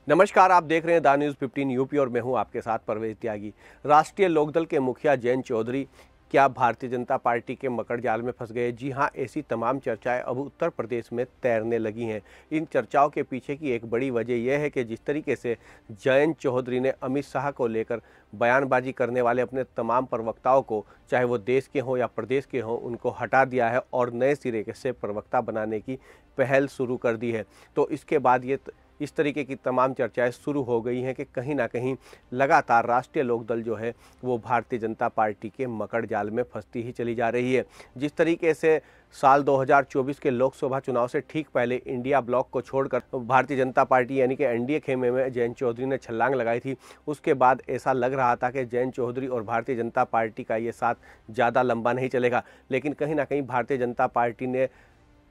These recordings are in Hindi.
नमस्कार, आप देख रहे हैं द न्यूज़ 15 यूपी और मैं हूं आपके साथ परवेज त्यागी। राष्ट्रीय लोकदल के मुखिया जयंत चौधरी क्या भारतीय जनता पार्टी के मकड़ जाल में फंस गए? जी हां, ऐसी तमाम चर्चाएं अब उत्तर प्रदेश में तैरने लगी हैं। इन चर्चाओं के पीछे की एक बड़ी वजह यह है कि जिस तरीके से जयंत चौधरी ने अमित शाह को लेकर बयानबाजी करने वाले अपने तमाम प्रवक्ताओं को, चाहे वो देश के हों या प्रदेश के हों, उनको हटा दिया है और नए सिरे से प्रवक्ता बनाने की पहल शुरू कर दी है। तो इसके बाद इस तरीके की तमाम चर्चाएं शुरू हो गई हैं कि कहीं ना कहीं लगातार राष्ट्रीय लोकदल जो है वो भारतीय जनता पार्टी के मकड़ जाल में फंसती ही चली जा रही है। जिस तरीके से साल 2024 के लोकसभा चुनाव से ठीक पहले इंडिया ब्लॉक को छोड़कर भारतीय जनता पार्टी यानी कि एनडीए खेमे में जयंत चौधरी ने छलांग लगाई थी, उसके बाद ऐसा लग रहा था कि जयंत चौधरी और भारतीय जनता पार्टी का ये साथ ज़्यादा लंबा नहीं चलेगा। लेकिन कहीं ना कहीं भारतीय जनता पार्टी ने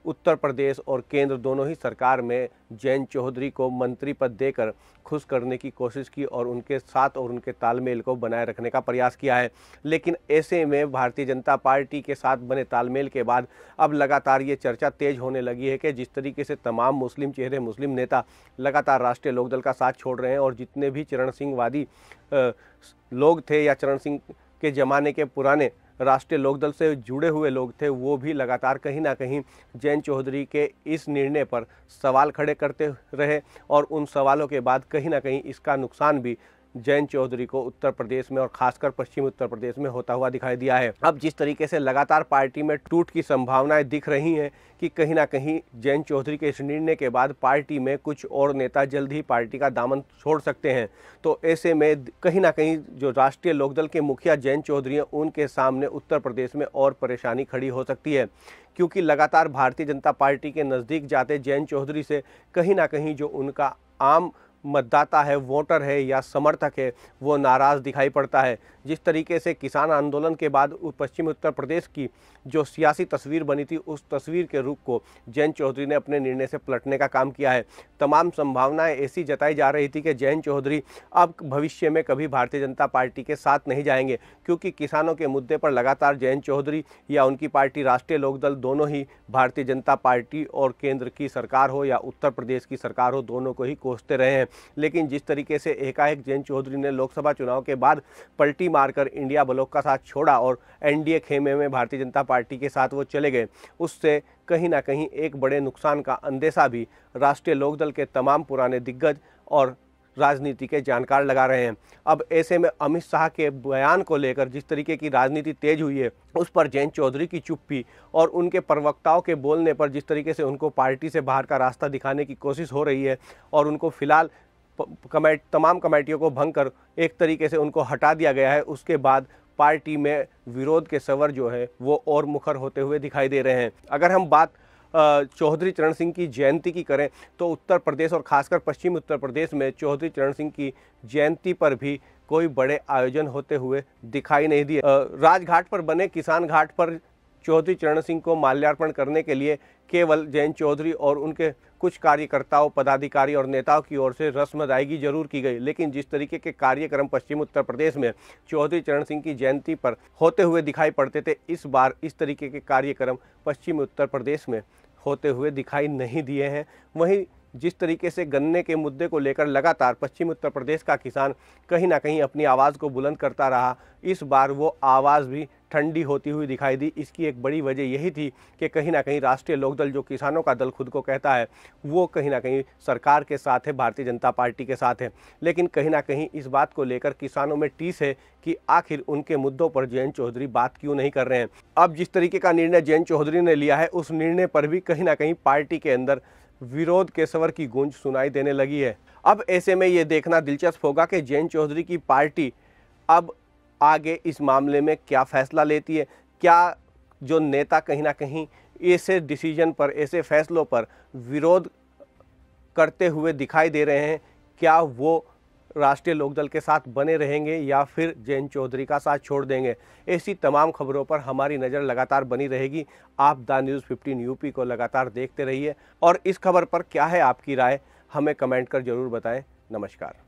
उत्तर प्रदेश और केंद्र दोनों ही सरकार में जयंत चौधरी को मंत्री पद देकर खुश करने की कोशिश की और उनके साथ और उनके तालमेल को बनाए रखने का प्रयास किया है। लेकिन ऐसे में भारतीय जनता पार्टी के साथ बने तालमेल के बाद अब लगातार ये चर्चा तेज होने लगी है कि जिस तरीके से तमाम मुस्लिम चेहरे, मुस्लिम नेता लगातार राष्ट्रीय लोकदल का साथ छोड़ रहे हैं और जितने भी चरण सिंहवादी लोग थे या चरण सिंह के ज़माने के पुराने राष्ट्रीय लोकदल से जुड़े हुए लोग थे, वो भी लगातार कहीं ना कहीं जयंत चौधरी के इस निर्णय पर सवाल खड़े करते रहे और उन सवालों के बाद कहीं ना कहीं इसका नुकसान भी जयंत चौधरी को उत्तर प्रदेश में और खासकर पश्चिम उत्तर प्रदेश में होता हुआ दिखाई दिया है। अब जिस तरीके से लगातार पार्टी में टूट की संभावनाएं दिख रही हैं कि कहीं ना कहीं जयंत चौधरी के इस निर्णय के बाद पार्टी में कुछ और नेता जल्द ही पार्टी का दामन छोड़ सकते हैं। तो ऐसे में कहीं ना कहीं जो राष्ट्रीय लोकदल के मुखिया जयंत चौधरी हैं, उनके सामने उत्तर प्रदेश में और परेशानी खड़ी हो सकती है, क्योंकि लगातार भारतीय जनता पार्टी के नज़दीक जाते जयंत चौधरी से कहीं ना कहीं जो उनका आम मतदाता है, वोटर है या समर्थक है, वो नाराज़ दिखाई पड़ता है। जिस तरीके से किसान आंदोलन के बाद पश्चिम उत्तर प्रदेश की जो सियासी तस्वीर बनी थी, उस तस्वीर के रूप को जयंत चौधरी ने अपने निर्णय से पलटने का काम किया है। तमाम संभावनाएं ऐसी जताई जा रही थी कि जयंत चौधरी अब भविष्य में कभी भारतीय जनता पार्टी के साथ नहीं जाएंगे, क्योंकि किसानों के मुद्दे पर लगातार जयंत चौधरी या उनकी पार्टी राष्ट्रीय लोकदल दोनों ही भारतीय जनता पार्टी और केंद्र की सरकार हो या उत्तर प्रदेश की सरकार हो, दोनों को ही कोसते रहे हैं। लेकिन जिस तरीके से एकाएक जयंत चौधरी ने लोकसभा चुनाव के बाद पलटी मारकर इंडिया ब्लॉक का साथ छोड़ा और एनडीए खेमे में भारतीय जनता पार्टी के साथ वो चले गए, उससे कहीं ना कहीं एक बड़े नुकसान का अंदेशा भी राष्ट्रीय लोकदल के तमाम पुराने दिग्गज और राजनीति के जानकार लगा रहे हैं। अब ऐसे में अमित शाह के बयान को लेकर जिस तरीके की राजनीति तेज हुई है, उस पर जयंत चौधरी की चुप्पी और उनके प्रवक्ताओं के बोलने पर जिस तरीके से उनको पार्टी से बाहर का रास्ता दिखाने की कोशिश हो रही है और उनको फिलहाल तमाम कमेटियों को भंग कर एक तरीके से उनको हटा दिया गया है, उसके बाद पार्टी में विरोध के स्वर जो है वो और मुखर होते हुए दिखाई दे रहे हैं। अगर हम बात चौधरी चरण सिंह की जयंती की करें तो उत्तर प्रदेश और खासकर पश्चिम उत्तर प्रदेश में चौधरी चरण सिंह की जयंती पर भी कोई बड़े आयोजन होते हुए दिखाई नहीं दिए। राजघाट पर बने किसान घाट पर चौधरी चरण सिंह को माल्यार्पण करने के लिए केवल जयंत चौधरी और उनके कुछ कार्यकर्ताओं, पदाधिकारी और नेताओं की ओर से रस्म अदायगी जरूर की गई, लेकिन जिस तरीके के कार्यक्रम पश्चिम उत्तर प्रदेश में चौधरी चरण सिंह की जयंती पर होते हुए दिखाई पड़ते थे, इस बार इस तरीके के कार्यक्रम पश्चिम उत्तर प्रदेश में होते हुए दिखाई नहीं दिए हैं। वहीं जिस तरीके से गन्ने के मुद्दे को लेकर लगातार पश्चिम उत्तर प्रदेश का किसान कहीं ना कहीं अपनी आवाज़ को बुलंद करता रहा, इस बार वो आवाज़ भी ठंडी होती हुई दिखाई दी। इसकी एक बड़ी वजह यही थी कि कहीं ना कहीं राष्ट्रीय लोकदल, जो किसानों का दल खुद को कहता है, वो कहीं ना कहीं सरकार के साथ है, भारतीय जनता पार्टी के साथ है। लेकिन कहीं ना कहीं इस बात को लेकर किसानों में टीस है कि आखिर उनके मुद्दों पर जयंत चौधरी बात क्यों नहीं कर रहे हैं। अब जिस तरीके का निर्णय जयंत चौधरी ने लिया है, उस निर्णय पर भी कहीं ना कहीं पार्टी के अंदर विरोध के स्वर की गूंज सुनाई देने लगी है। अब ऐसे में ये देखना दिलचस्प होगा कि जयंत चौधरी की पार्टी अब आगे इस मामले में क्या फैसला लेती है। क्या जो नेता कहीं ना कहीं ऐसे डिसीजन पर, ऐसे फैसलों पर विरोध करते हुए दिखाई दे रहे हैं, क्या वो राष्ट्रीय लोकदल के साथ बने रहेंगे या फिर जयंत चौधरी का साथ छोड़ देंगे? ऐसी तमाम खबरों पर हमारी नज़र लगातार बनी रहेगी। आप द न्यूज़ 15 यूपी को लगातार देखते रहिए और इस खबर पर क्या है आपकी राय, हमें कमेंट कर जरूर बताएं। नमस्कार।